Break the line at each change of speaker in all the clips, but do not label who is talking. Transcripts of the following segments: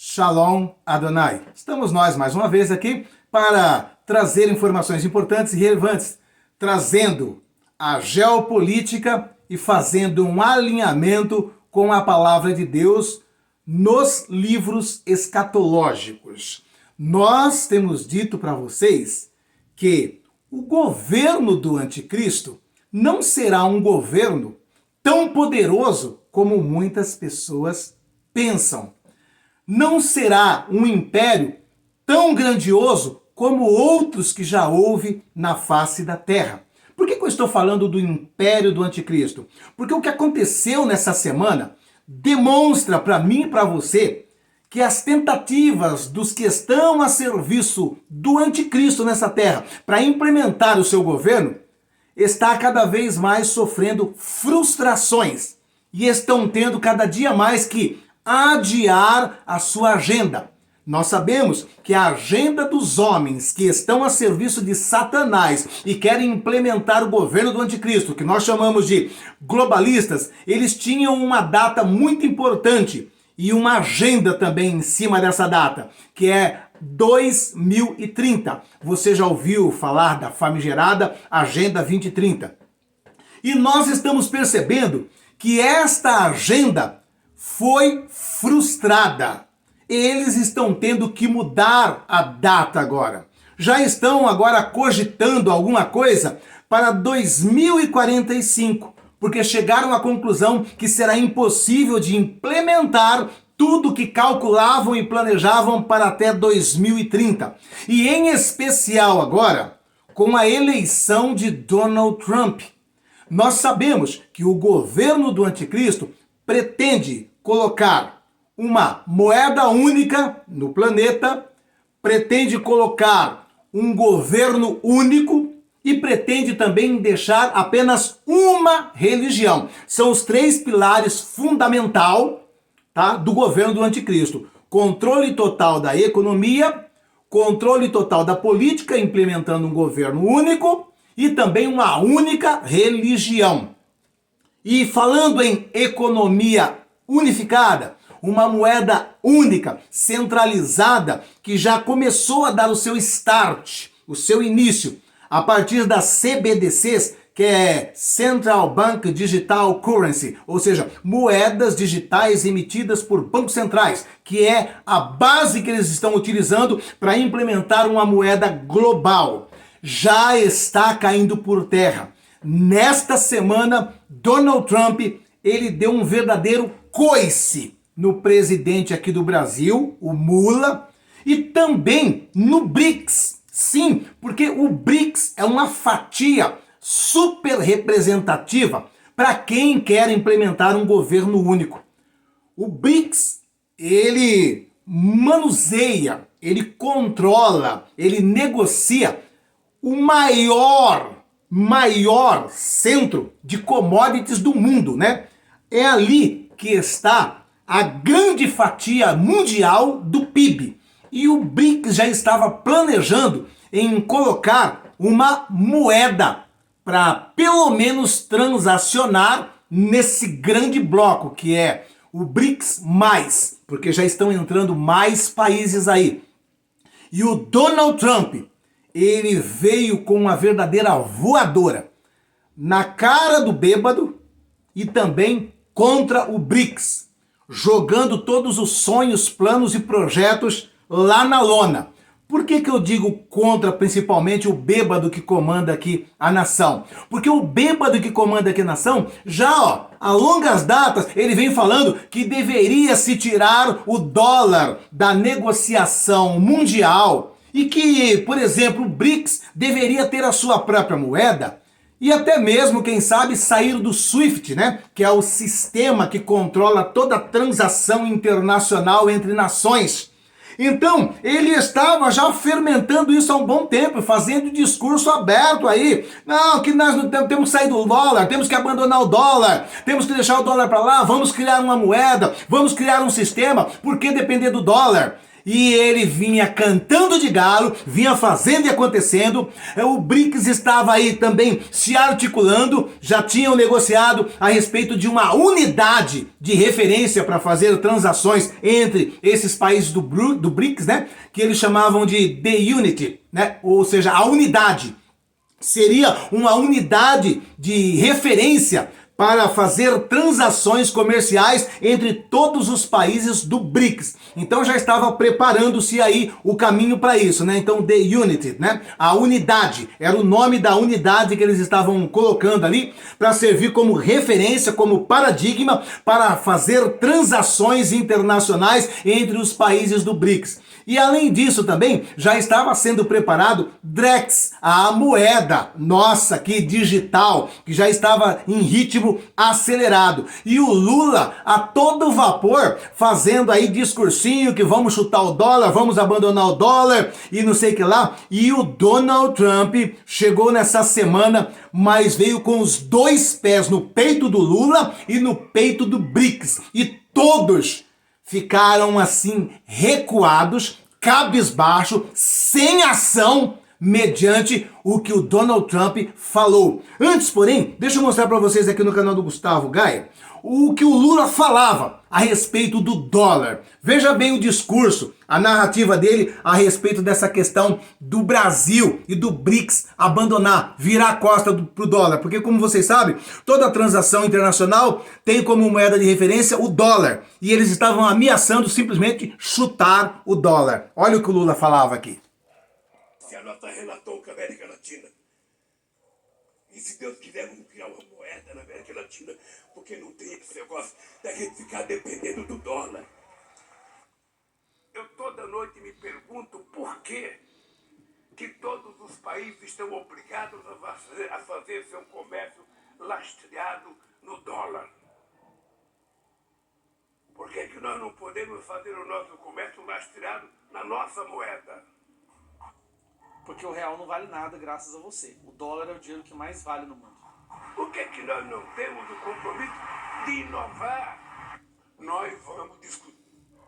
Shalom Adonai. Estamos nós mais uma vez aqui para trazer informações importantes e relevantes, trazendo a geopolítica e fazendo um alinhamento com a palavra de Deus nos livros escatológicos. Nós temos dito para vocês que o governo do anticristo não será um governo tão poderoso como muitas pessoas pensam. Não será um império tão grandioso como outros que já houve na face da terra. Por que eu estou falando do império do anticristo? Porque o que aconteceu nessa semana demonstra para mim e para você que as tentativas dos que estão a serviço do anticristo nessa terra para implementar o seu governo está cada vez mais sofrendo frustrações e estão tendo cada dia mais que adiar a sua agenda. Nós sabemos que a agenda dos homens que estão a serviço de Satanás e querem implementar o governo do anticristo, que nós chamamos de globalistas, eles tinham uma data muito importante e uma agenda também em cima dessa data, que é 2030. Você já ouviu falar da famigerada Agenda 2030? E nós estamos percebendo que esta agenda foi frustrada. Eles estão tendo que mudar a data agora. Já estão agora cogitando alguma coisa para 2045, porque chegaram à conclusão que será impossível de implementar tudo que calculavam e planejavam para até 2030. E em especial agora, com a eleição de Donald Trump. Nós sabemos que o governo do anticristo pretende colocar uma moeda única no planeta, pretende colocar um governo único e pretende também deixar apenas uma religião. São os três pilares fundamentais, do governo do anticristo. Controle total da economia, controle total da política, implementando um governo único e também uma única religião. E falando em economia unificada, uma moeda única, centralizada, que já começou a dar o seu start, o seu início, a partir das CBDCs, que é Central Bank Digital Currency, ou seja, moedas digitais emitidas por bancos centrais, que é a base que eles estão utilizando para implementar uma moeda global. Já está caindo por terra. Nesta semana, Donald Trump, ele deu um verdadeiro coice no presidente aqui do Brasil, o Mula, e também no BRICS. Sim, porque o BRICS é uma fatia super representativa para quem quer implementar um governo único. O BRICS, ele manuseia, ele controla, ele negocia o maior centro de commodities do mundo, né? É ali que está a grande fatia mundial do PIB. E o BRICS já estava planejando em colocar uma moeda para pelo menos transacionar nesse grande bloco que é o BRICS+, porque já estão entrando mais países aí. E o Donald Trump, ele veio com uma verdadeira voadora na cara do bêbado e também contra o BRICS, jogando todos os sonhos, planos e projetos lá na lona. Por que eu digo contra principalmente o bêbado que comanda aqui a nação? Porque o bêbado que comanda aqui a nação, já a longas datas, ele vem falando que deveria se tirar o dólar da negociação mundial e que, por exemplo, o BRICS deveria ter a sua própria moeda e até mesmo, quem sabe, sair do SWIFT, né? Que é o sistema que controla toda a transação internacional entre nações. Então, ele estava já fermentando isso há um bom tempo, fazendo discurso aberto aí. Não, que nós não temos que sair do dólar, temos que abandonar o dólar, temos que deixar o dólar para lá, vamos criar uma moeda, vamos criar um sistema, por que depender do dólar? e ele vinha cantando de galo, vinha fazendo e acontecendo. O BRICS estava aí também se articulando, já tinham negociado a respeito de uma unidade de referência para fazer transações entre esses países do BRICS, né? Que eles chamavam de The Unity, né? Ou seja, a unidade. Seria uma unidade de referência para fazer transações comerciais entre todos os países do BRICS. Então já estava preparando-se aí o caminho para isso, né? Então The Unity, né? A unidade, era o nome da unidade que eles estavam colocando ali para servir como referência, como paradigma para fazer transações internacionais entre os países do BRICS. E além disso também, já estava sendo preparado Drex, a moeda nossa aqui digital, que já estava em ritmo acelerado. E o Lula a todo vapor, fazendo aí discursinho que vamos chutar o dólar, vamos abandonar o dólar e não sei o que lá. E o Donald Trump chegou nessa semana, mas veio com os dois pés no peito do Lula e no peito do BRICS. E todos ficaram assim recuados, cabisbaixo, sem ação, mediante o que o Donald Trump falou. Antes, porém, deixa eu mostrar para vocês aqui no canal do Gustavo Gaia o que o Lula falava a respeito do dólar. Veja bem o discurso, a narrativa dele a respeito dessa questão do Brasil e do BRICS abandonar, virar a costa pro dólar. Porque, como vocês sabem, toda transação internacional tem como moeda de referência o dólar. E eles estavam ameaçando simplesmente chutar o dólar. Olha o que o Lula falava aqui.
Se a nota relatou com a América Latina, e se Deus quiser, vamos criar uma moeda na América Latina, porque não tem esse negócio da gente ficar dependendo do dólar. Eu toda noite me pergunto por que todos os países estão obrigados a fazer seu comércio lastreado no dólar. Por que nós não podemos fazer o nosso comércio lastreado na nossa moeda?
Porque o real não vale nada graças a você. O dólar é o dinheiro que mais vale no mundo.
Por que nós não temos o compromisso de inovar? Nós vamos discutir.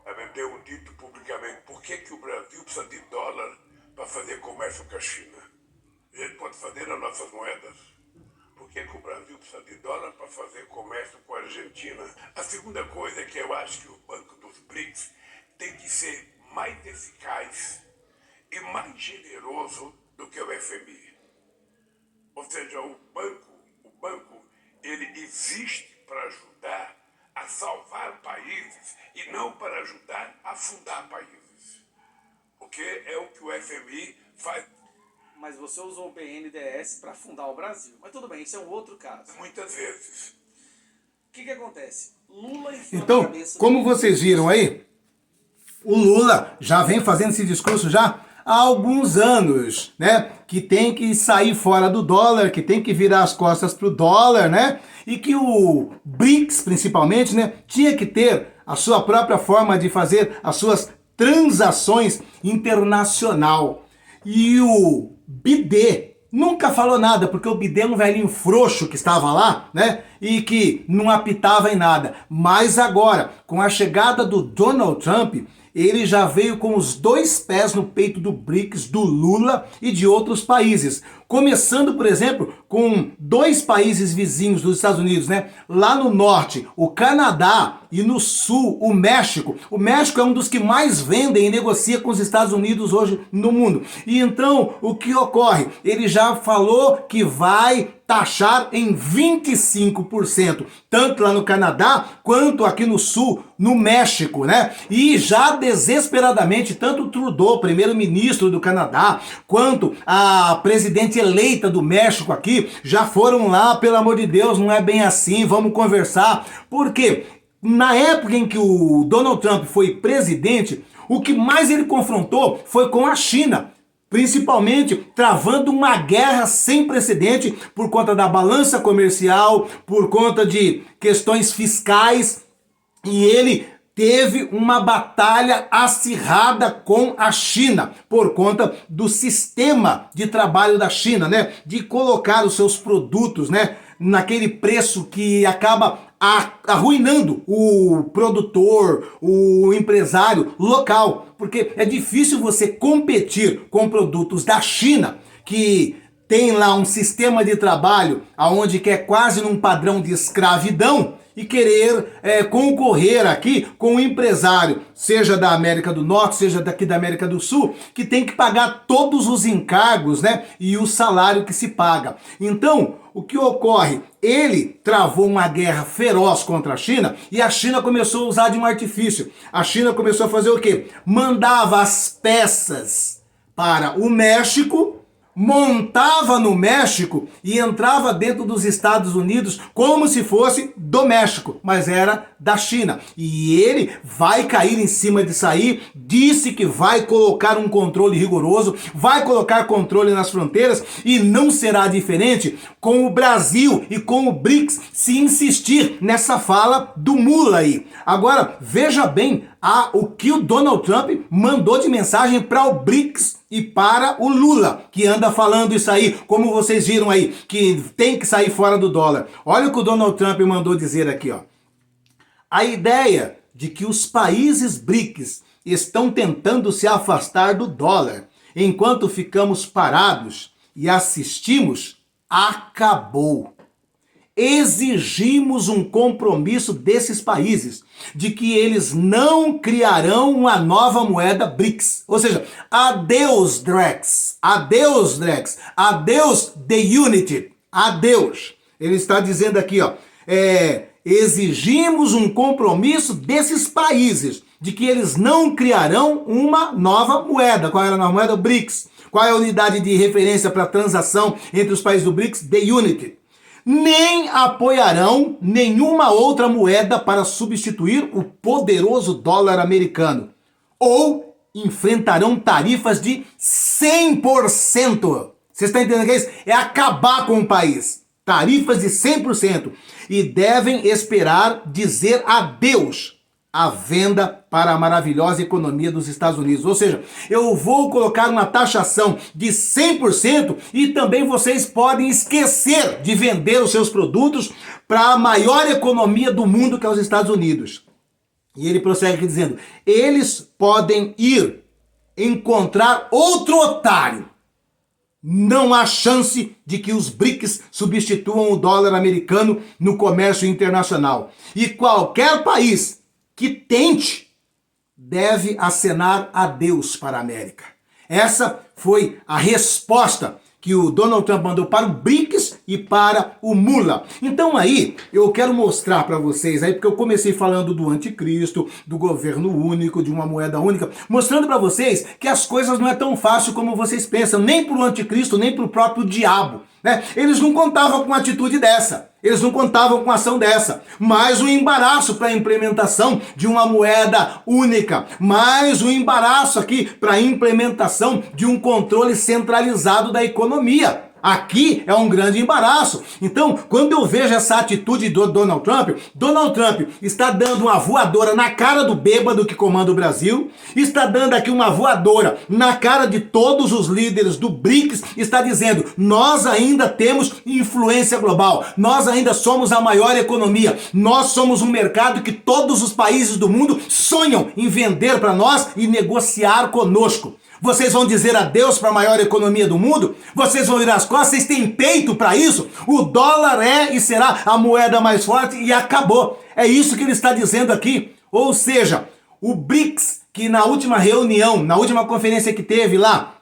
Eu tenho dito publicamente por que o Brasil precisa de dólar para fazer comércio com a China. A gente pode fazer nas nossas moedas. Por que o Brasil precisa de dólar para fazer comércio com a Argentina? A segunda coisa é que eu acho que o Banco dos BRICS tem que ser mais eficaz e mais generoso do que o FMI. Ou seja, o banco ele existe para ajudar a salvar países e não para ajudar a afundar países. Porque é o que o FMI faz.
Mas você usou o BNDES para fundar o Brasil. Mas tudo bem, isso é um outro caso.
Muitas vezes.
O que acontece? Lula enfiou
Então,
na cabeça...
como vocês viram aí, o Lula já vem fazendo esse discurso já há alguns anos, né? Que tem que sair fora do dólar, que tem que virar as costas pro dólar, né? E que o BRICS, principalmente, né? Tinha que ter a sua própria forma de fazer as suas transações internacional. E o BIDE nunca falou nada, porque o BIDE é um velhinho frouxo que estava lá, né? E que não apitava em nada. Mas agora, com a chegada do Donald Trump, ele já veio com os dois pés no peito do BRICS, do Lula e de outros países. Começando, por exemplo, com dois países vizinhos dos Estados Unidos, né? Lá no norte, o Canadá, e no sul, o México. O México é um dos que mais vendem e negocia com os Estados Unidos hoje no mundo. E então, o que ocorre? Ele já falou que vai taxar em 25%, tanto lá no Canadá quanto aqui no sul, no México, né? E já desesperadamente, tanto o Trudeau, primeiro-ministro do Canadá, quanto a presidente eleita do México aqui, já foram lá, pelo amor de Deus, não é bem assim, vamos conversar. Por quê? Na época em que o Donald Trump foi presidente, o que mais ele confrontou foi com a China, principalmente travando uma guerra sem precedente por conta da balança comercial, por conta de questões fiscais, e ele teve uma batalha acirrada com a China por conta do sistema de trabalho da China, né? De colocar os seus produtos, né? Naquele preço que acaba arruinando o produtor, o empresário local, porque é difícil você competir com produtos da China, que tem lá um sistema de trabalho onde que é quase num padrão de escravidão, e querer concorrer aqui com o empresário, seja da América do Norte, seja daqui da América do Sul, que tem que pagar todos os encargos, né, e o salário que se paga. Então, o que ocorre? Ele travou uma guerra feroz contra a China e a China começou a usar de um artifício. A China começou a fazer o quê? Mandava as peças para o México, montava no México e entrava dentro dos Estados Unidos como se fosse do México, mas era da China. E ele vai cair em cima disso aí, disse que vai colocar um controle rigoroso, vai colocar controle nas fronteiras e não será diferente com o Brasil e com o BRICS se insistir nessa fala do Mula aí. Agora, veja bem o que o Donald Trump mandou de mensagem para o BRICS e para o Lula, que anda falando isso aí, como vocês viram aí, que tem que sair fora do dólar. Olha o que o Donald Trump mandou dizer aqui, ó. A ideia de que os países BRICS estão tentando se afastar do dólar, enquanto ficamos parados e assistimos, acabou. Exigimos um compromisso desses países de que eles não criarão uma nova moeda BRICS. Ou seja, adeus Drex, adeus Drex, adeus The Unity, adeus. Ele está dizendo aqui, ó, exigimos um compromisso desses países de que eles não criarão uma nova moeda. Qual era a nova moeda? O BRICS. Qual é a unidade de referência para transação entre os países do BRICS? The Unity. Nem apoiarão nenhuma outra moeda para substituir o poderoso dólar americano. Ou enfrentarão tarifas de 100%. Vocês estão entendendo o que é isso? É acabar com o país. Tarifas de 100%. E devem esperar dizer adeus à venda para a maravilhosa economia dos Estados Unidos. Ou seja, eu vou colocar uma taxação de 100% e também vocês podem esquecer de vender os seus produtos para a maior economia do mundo, que é os Estados Unidos. E ele prossegue aqui dizendo, eles podem ir encontrar outro otário. Não há chance de que os BRICS substituam o dólar americano no comércio internacional. E qualquer país que tente deve acenar adeus para a América. Essa foi a resposta que o Donald Trump mandou para o BRICS e para o Mula. Então aí, eu quero mostrar para vocês aí, porque eu comecei falando do anticristo, do governo único, de uma moeda única, mostrando para vocês que as coisas não é tão fácil como vocês pensam, nem para o anticristo, nem para o próprio diabo, né? Eles não contavam com uma atitude dessa, eles não contavam com ação dessa, mais um embaraço para a implementação de uma moeda única, mais um embaraço aqui para a implementação de um controle centralizado da economia. Aqui é um grande embaraço. Então, quando eu vejo essa atitude do Donald Trump está dando uma voadora na cara do bêbado que comanda o Brasil, está dando aqui uma voadora na cara de todos os líderes do BRICS, está dizendo, nós ainda temos influência global, nós ainda somos a maior economia, nós somos um mercado que todos os países do mundo sonham em vender para nós e negociar conosco. Vocês vão dizer adeus para a maior economia do mundo? Vocês vão virar as costas? Vocês têm peito para isso? O dólar é e será a moeda mais forte e acabou. É isso que ele está dizendo aqui. Ou seja, o BRICS, que na última reunião, na última conferência que teve lá,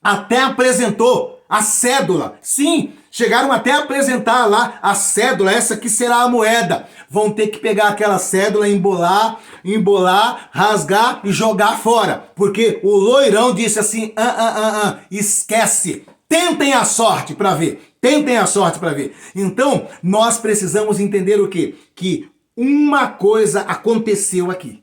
até apresentou a cédula. Sim, chegaram até a apresentar lá a cédula, essa que será a moeda. Vão ter que pegar aquela cédula, embolar, rasgar e jogar fora. Porque o loirão disse assim, esquece. Tentem a sorte para ver. Tentem a sorte para ver. Então, nós precisamos entender o quê? Que uma coisa aconteceu aqui.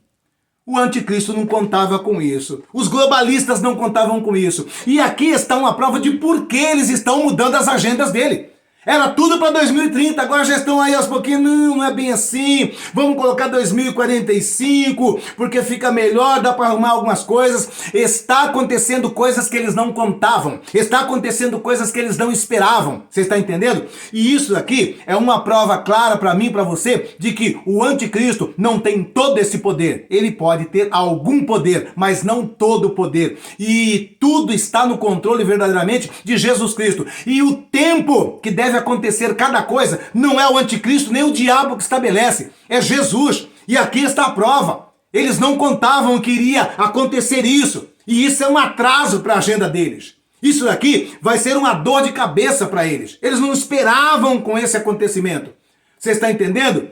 O anticristo não contava com isso. Os globalistas não contavam com isso. E aqui está uma prova de por que eles estão mudando as agendas dele. Era tudo para 2030, agora já estão aí aos pouquinhos, não é bem assim, vamos colocar 2045, porque fica melhor, dá para arrumar algumas coisas. Está acontecendo coisas que eles não contavam, está acontecendo coisas que eles não esperavam, você está entendendo? E isso aqui é uma prova clara para mim, para você, de que o anticristo não tem todo esse poder. Ele pode ter algum poder, mas não todo o poder. E tudo está no controle verdadeiramente de Jesus Cristo. E o tempo que deve acontecer cada coisa não é o anticristo nem o diabo que estabelece, é Jesus. E aqui está a prova. Eles não contavam que iria acontecer isso, e isso é um atraso para a agenda deles. Isso daqui vai ser uma dor de cabeça para eles. Eles não esperavam com esse acontecimento. Você está entendendo?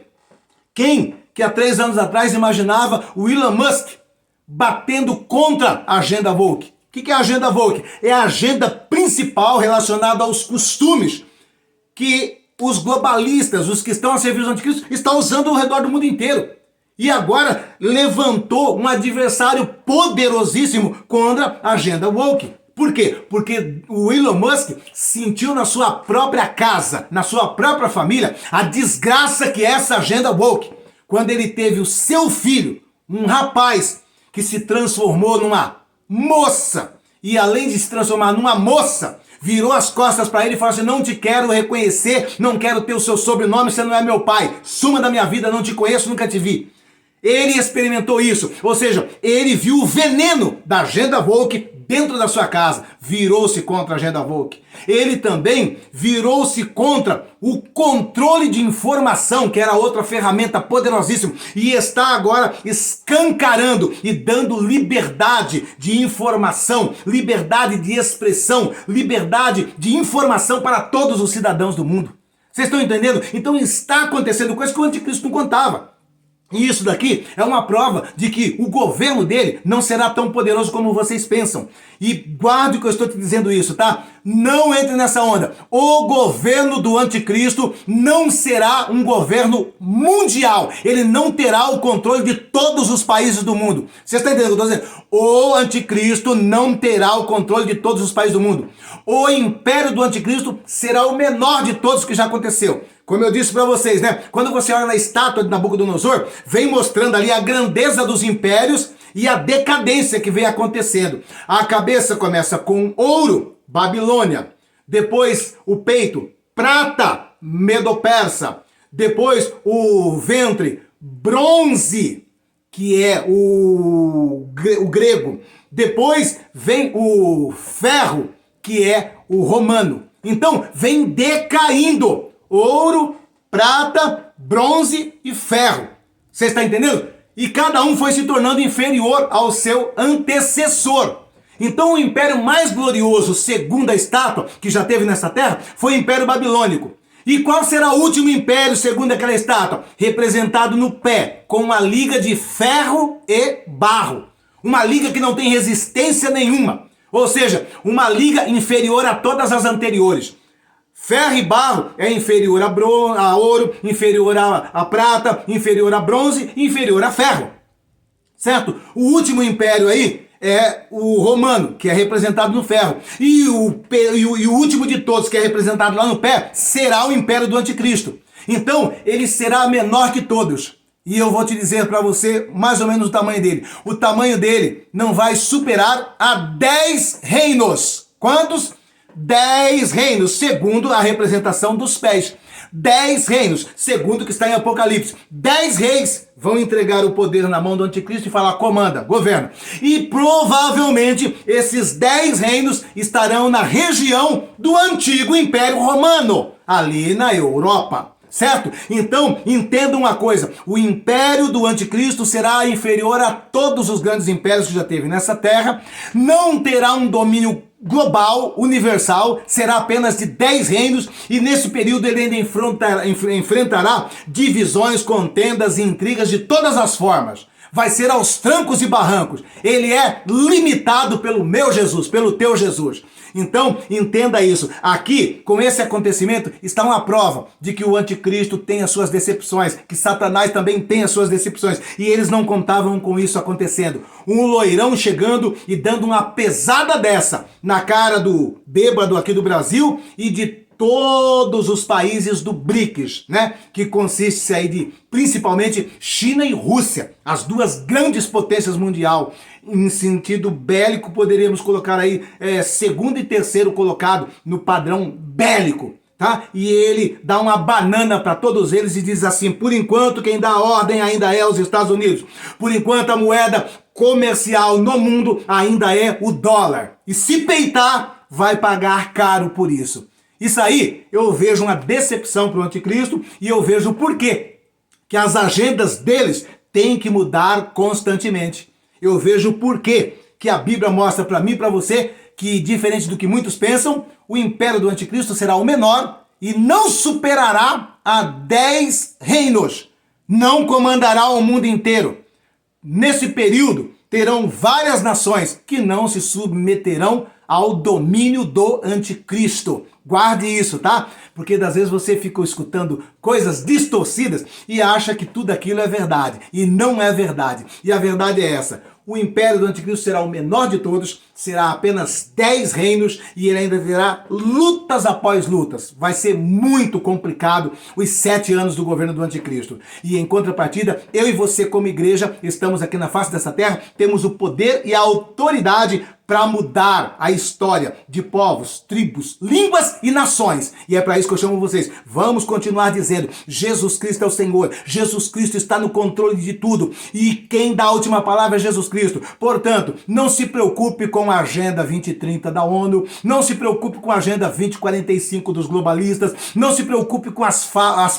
Quem que há 3 anos atrás imaginava o Elon Musk batendo contra a agenda woke? O que é a agenda woke? É a agenda principal relacionada aos costumes que os globalistas, os que estão a serviço do anticristo, estão usando ao redor do mundo inteiro. E agora levantou um adversário poderosíssimo contra a agenda woke. Por quê? Porque o Elon Musk sentiu na sua própria casa, na sua própria família, a desgraça que é essa agenda woke. Quando ele teve o seu filho, um rapaz que se transformou numa moça, e além de se transformar numa moça, virou as costas para ele e falou assim: não te quero reconhecer, não quero ter o seu sobrenome, você não é meu pai, suma da minha vida, não te conheço, nunca te vi. Ele experimentou isso, ou seja, ele viu o veneno da agenda woke dentro da sua casa, virou-se contra a agenda woke. Ele também virou-se contra o controle de informação, que era outra ferramenta poderosíssima, e está agora escancarando e dando liberdade de informação, liberdade de expressão, liberdade de informação para todos os cidadãos do mundo. Vocês estão entendendo? Então está acontecendo coisa que o anticristo não contava. E isso daqui é uma prova de que o governo dele não será tão poderoso como vocês pensam. E guarde que eu estou te dizendo isso, tá? Não entre nessa onda. O governo do anticristo não será um governo mundial. Ele não terá o controle de todos os países do mundo. Você está entendendo o que eu estou dizendo? O anticristo não terá o controle de todos os países do mundo. O império do anticristo será o menor de todos que já aconteceu. Como eu disse para vocês, né? Quando você olha na estátua de Nabucodonosor, vem mostrando ali a grandeza dos impérios e a decadência que vem acontecendo. A cabeça começa com ouro, Babilônia. Depois o peito, prata, Medo-Persa. Depois o ventre, bronze, que é o grego. Depois vem o ferro, que é o romano. Então vem decaindo. Ouro, prata, bronze e ferro. Você está entendendo? E cada um foi se tornando inferior ao seu antecessor. Então o império mais glorioso, segundo a estátua que já teve nessa terra, foi o Império Babilônico. E qual será o último império, segundo aquela estátua? Representado no pé, com uma liga de ferro e barro. Uma liga que não tem resistência nenhuma. Ou seja, uma liga inferior a todas as anteriores. Ferro e barro é inferior a ouro, inferior a prata, inferior a bronze, inferior a ferro. Certo? O último império aí é o romano, que é representado no ferro. E o último de todos, que é representado lá no pé, será o império do anticristo. Então, ele será menor que todos. E eu vou te dizer para você mais ou menos o tamanho dele. O tamanho dele não vai superar a 10 reinos. Quantos? 10 reinos, segundo a representação dos pés. 10 reinos, segundo o que está em Apocalipse. 10 reis vão entregar o poder na mão do anticristo e falar: comanda, governa. E provavelmente esses 10 reinos estarão na região do antigo Império Romano, ali na Europa. Certo? Então, entenda uma coisa, o império do anticristo será inferior a todos os grandes impérios que já teve nessa terra, não terá um domínio global, universal, será apenas de 10 reinos, e nesse período ele ainda enfrentará divisões, contendas e intrigas de todas as formas. Vai ser aos trancos e barrancos. Ele é limitado pelo meu Jesus, pelo teu Jesus. Então, entenda isso. Aqui, com esse acontecimento, está uma prova de que o anticristo tem as suas decepções, que Satanás também tem as suas decepções, e eles não contavam com isso acontecendo. Um loirão chegando e dando uma pesada dessa na cara do bêbado aqui do Brasil e de todos os países do BRICS, né? Que consiste aí de principalmente China e Rússia, as duas grandes potências mundial. Em sentido bélico, poderíamos colocar aí segundo e terceiro colocado no padrão bélico. Tá? E ele dá uma banana para todos eles e diz assim: por enquanto quem dá a ordem ainda é os Estados Unidos. Por enquanto a moeda comercial no mundo ainda é o dólar. E se peitar, vai pagar caro por isso. Isso aí eu vejo uma decepção para o anticristo e eu vejo o porquê que as agendas deles têm que mudar constantemente. Eu vejo o porquê que a Bíblia mostra para mim e para você que, diferente do que muitos pensam, o império do anticristo será o menor e não superará a 10 reinos. Não comandará o mundo inteiro. Nesse período, terão várias nações que não se submeterão ao domínio do anticristo. Guarde isso, tá? Porque às vezes você fica escutando coisas distorcidas e acha que tudo aquilo é verdade. E não é verdade. E a verdade é essa: o império do anticristo será o menor de todos, será apenas 10 reinos e ele ainda terá lutas após lutas. Vai ser muito complicado os 7 anos do governo do anticristo. E em contrapartida, eu e você como igreja, estamos aqui na face dessa terra, temos o poder e a autoridade para mudar a história de povos, tribos, línguas e nações. E é para isso que eu chamo vocês. Vamos continuar dizendo: Jesus Cristo é o Senhor. Jesus Cristo está no controle de tudo. E quem dá a última palavra é Jesus Cristo. Portanto, não se preocupe com a Agenda 2030 da ONU. Não se preocupe com a Agenda 2045 dos globalistas. Não se preocupe com as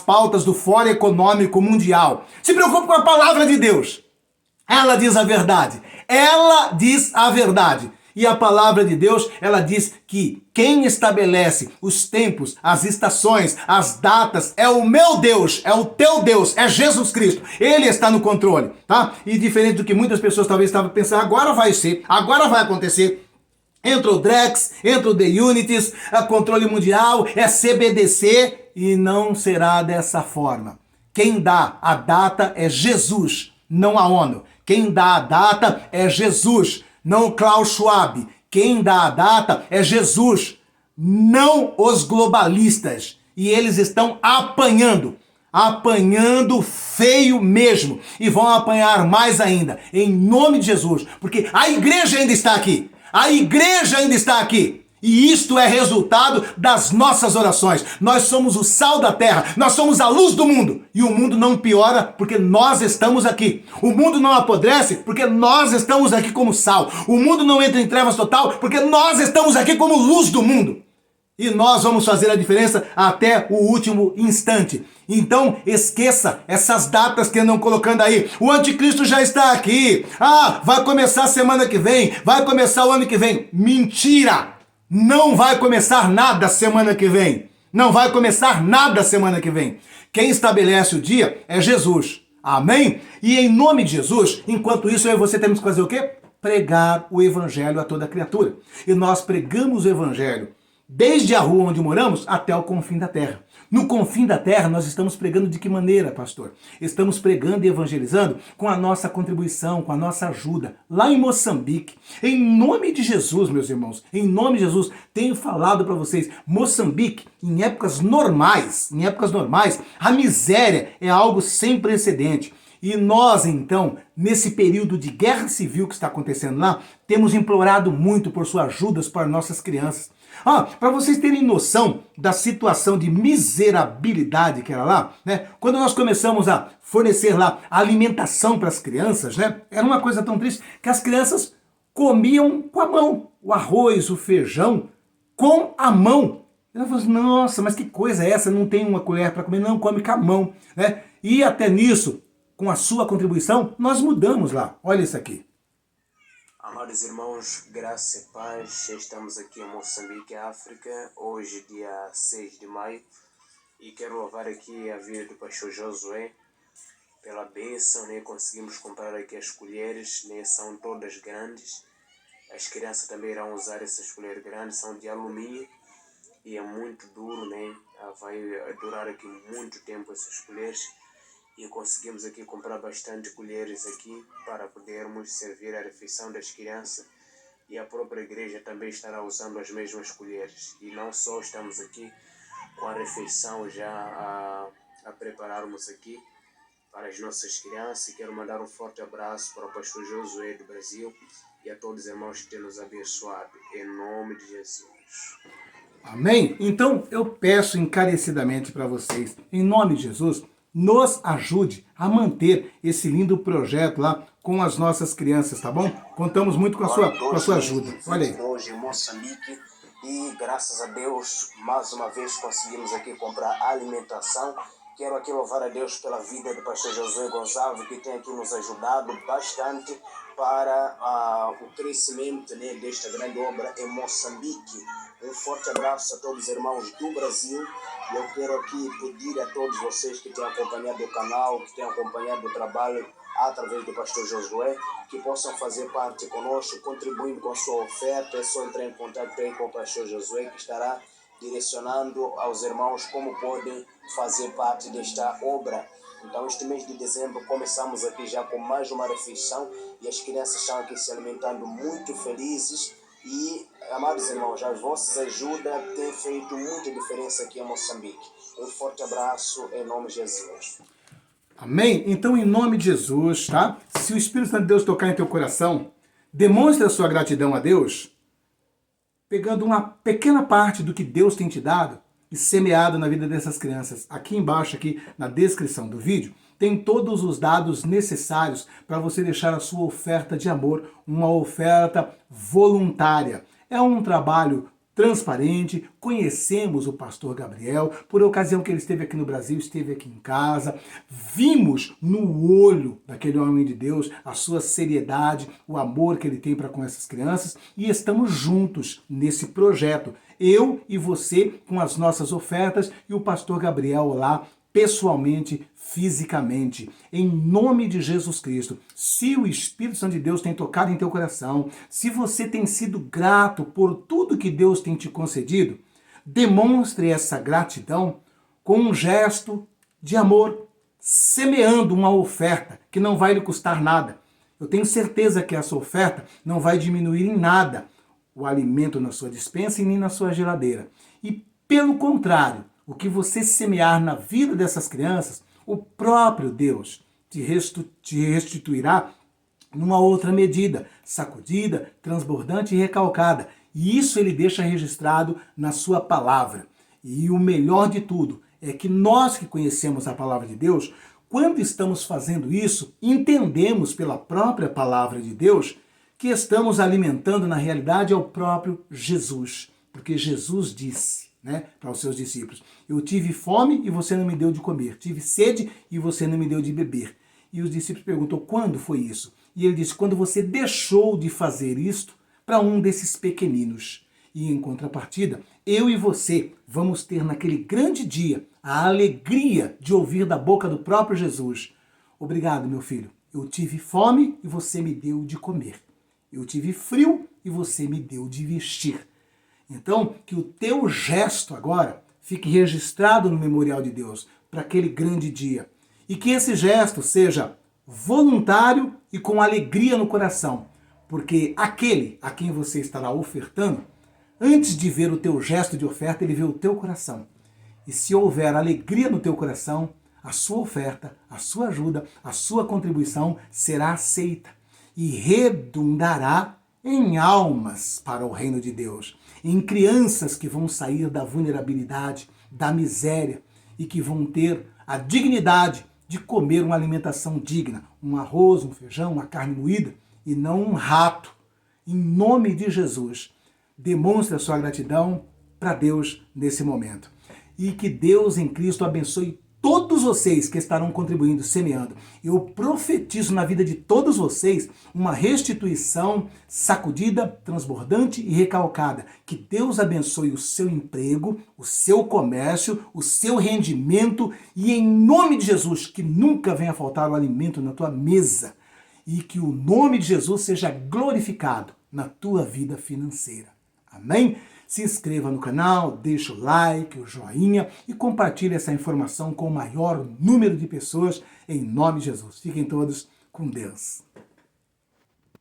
pautas do Fórum Econômico Mundial. Se preocupe com a palavra de Deus. Ela diz a verdade. Ela diz a verdade. E a palavra de Deus, ela diz que quem estabelece os tempos, as estações, as datas, é o meu Deus, é o teu Deus, é Jesus Cristo. Ele está no controle, tá? E diferente do que muitas pessoas talvez estavam pensando, agora vai ser, agora vai acontecer. Entra o Drex, entra o The Unities, a controle mundial, é CBDC, e não será dessa forma. Quem dá a data é Jesus, não a ONU. Quem dá a data é Jesus, não o Klaus Schwab. Quem dá a data é Jesus, não os globalistas. E eles estão apanhando feio mesmo. E vão apanhar mais ainda, em nome de Jesus. Porque a igreja ainda está aqui. A igreja ainda está aqui. E isto é resultado das nossas orações. Nós somos o sal da terra, nós somos a luz do mundo. E o mundo não piora porque nós estamos aqui. O mundo não apodrece porque nós estamos aqui como sal. O mundo não entra em trevas total porque nós estamos aqui como luz do mundo. E nós vamos fazer a diferença até o último instante. Então, esqueça essas datas que andam colocando aí. O anticristo já está aqui. Vai começar semana que vem, vai começar o ano que vem. Mentira! Não vai começar nada semana que vem. Não vai começar nada semana que vem. Quem estabelece o dia é Jesus. Amém? E em nome de Jesus, enquanto isso eu e você temos que fazer o quê? Pregar o evangelho a toda criatura. E nós pregamos o evangelho desde a rua onde moramos até o confim da terra. No confim da terra, nós estamos pregando de que maneira, pastor? Estamos pregando e evangelizando com a nossa contribuição, com a nossa ajuda. Lá em Moçambique, em nome de Jesus, meus irmãos, em nome de Jesus, tenho falado para vocês, Moçambique, em épocas normais, a miséria é algo sem precedente. E nós, então, nesse período de guerra civil que está acontecendo lá, temos implorado muito por suas ajudas para nossas crianças. Para vocês terem noção da situação de miserabilidade que era lá, né? Quando nós começamos a fornecer lá alimentação para as crianças, né? Era uma coisa tão triste que as crianças comiam com a mão o arroz, o feijão com a mão. E ela falou assim, nossa, mas que coisa é essa? Não tem uma colher para comer, não, come com a mão, né? E até nisso, com a sua contribuição, nós mudamos lá. Olha isso aqui.
Amados irmãos, graça e paz, estamos aqui em Moçambique, África, hoje dia 6 de maio, e quero louvar aqui a vida do pastor Josué pela bênção, né? Conseguimos comprar aqui as colheres, né? São todas grandes, as crianças também irão usar essas colheres grandes, são de alumínio e é muito duro, né? Vai durar aqui muito tempo essas colheres. E conseguimos aqui comprar bastante colheres aqui para podermos servir a refeição das crianças, e a própria igreja também estará usando as mesmas colheres. E não só estamos aqui com a refeição já a prepararmos aqui para as nossas crianças. E quero mandar um forte abraço para o pastor Josué do Brasil e a todos os irmãos que têm nos abençoado, em nome de Jesus.
Amém? Então eu peço encarecidamente para vocês, em nome de Jesus, nos ajude a manter esse lindo projeto lá com as nossas crianças, tá bom? Contamos muito com a sua ajuda. Olha aí.
Hoje em Moçambique, e graças a Deus, mais uma vez conseguimos aqui comprar alimentação. Quero aqui louvar a Deus pela vida do pastor Josué Gonçalves, que tem aqui nos ajudado bastante para o crescimento, né, desta grande obra em Moçambique. Um forte abraço a todos os irmãos do Brasil. E eu quero aqui pedir a todos vocês que têm acompanhado o canal, que têm acompanhado o trabalho através do pastor Josué, que possam fazer parte conosco, contribuindo com a sua oferta. É só entrar em contato aí com o pastor Josué, que estará direcionando aos irmãos como podem fazer parte desta obra. Então, este mês de dezembro, começamos aqui já com mais uma refeição e as crianças estão aqui se alimentando muito felizes. E, amados irmãos, as vossas ajudas têm feito muita diferença aqui em Moçambique. Um forte abraço em nome de Jesus.
Amém? Então, em nome de Jesus, tá? Se o Espírito Santo de Deus tocar em teu coração, demonstre a sua gratidão a Deus, pegando uma pequena parte do que Deus tem te dado e semeado na vida dessas crianças. Aqui embaixo, aqui na descrição do vídeo, tem todos os dados necessários para você deixar a sua oferta de amor, uma oferta voluntária. É um trabalho transparente, conhecemos o pastor Gabriel, por ocasião que ele esteve aqui no Brasil, esteve aqui em casa, vimos no olho daquele homem de Deus a sua seriedade, o amor que ele tem para com essas crianças, e estamos juntos nesse projeto, eu e você com as nossas ofertas e o pastor Gabriel lá pessoalmente, fisicamente, em nome de Jesus Cristo. Se o Espírito Santo de Deus tem tocado em teu coração, se você tem sido grato por tudo que Deus tem te concedido, demonstre essa gratidão com um gesto de amor, semeando uma oferta que não vai lhe custar nada. Eu tenho certeza que essa oferta não vai diminuir em nada o alimento na sua despensa e nem na sua geladeira. E, pelo contrário, o que você semear na vida dessas crianças, o próprio Deus te restituirá numa outra medida, sacudida, transbordante e recalcada. E isso ele deixa registrado na sua palavra. E o melhor de tudo é que nós que conhecemos a palavra de Deus, quando estamos fazendo isso, entendemos pela própria palavra de Deus que estamos alimentando na realidade ao próprio Jesus. Porque Jesus disse, para os seus discípulos: eu tive fome e você não me deu de comer, tive sede e você não me deu de beber. E os discípulos perguntam: quando foi isso? E ele disse: quando você deixou de fazer isto para um desses pequeninos. E em contrapartida, eu e você vamos ter naquele grande dia a alegria de ouvir da boca do próprio Jesus: obrigado, meu filho, eu tive fome e você me deu de comer, eu tive frio e você me deu de vestir. Então, que o teu gesto agora fique registrado no memorial de Deus para aquele grande dia. E que esse gesto seja voluntário e com alegria no coração. Porque aquele a quem você estará ofertando, antes de ver o teu gesto de oferta, ele vê o teu coração. E se houver alegria no teu coração, a sua oferta, a sua ajuda, a sua contribuição será aceita e redundará em almas para o reino de Deus, em crianças que vão sair da vulnerabilidade, da miséria e que vão ter a dignidade de comer uma alimentação digna, um arroz, um feijão, uma carne moída e não um rato. Em nome de Jesus, demonstre a sua gratidão para Deus nesse momento. E que Deus em Cristo abençoe todos vocês que estarão contribuindo, semeando. Eu profetizo na vida de todos vocês uma restituição sacudida, transbordante e recalcada. Que Deus abençoe o seu emprego, o seu comércio, o seu rendimento e, em nome de Jesus, que nunca venha faltar o alimento na tua mesa e que o nome de Jesus seja glorificado na tua vida financeira. Amém? Se inscreva no canal, deixa o like, o joinha e compartilhe essa informação com o maior número de pessoas em nome de Jesus. Fiquem todos com Deus.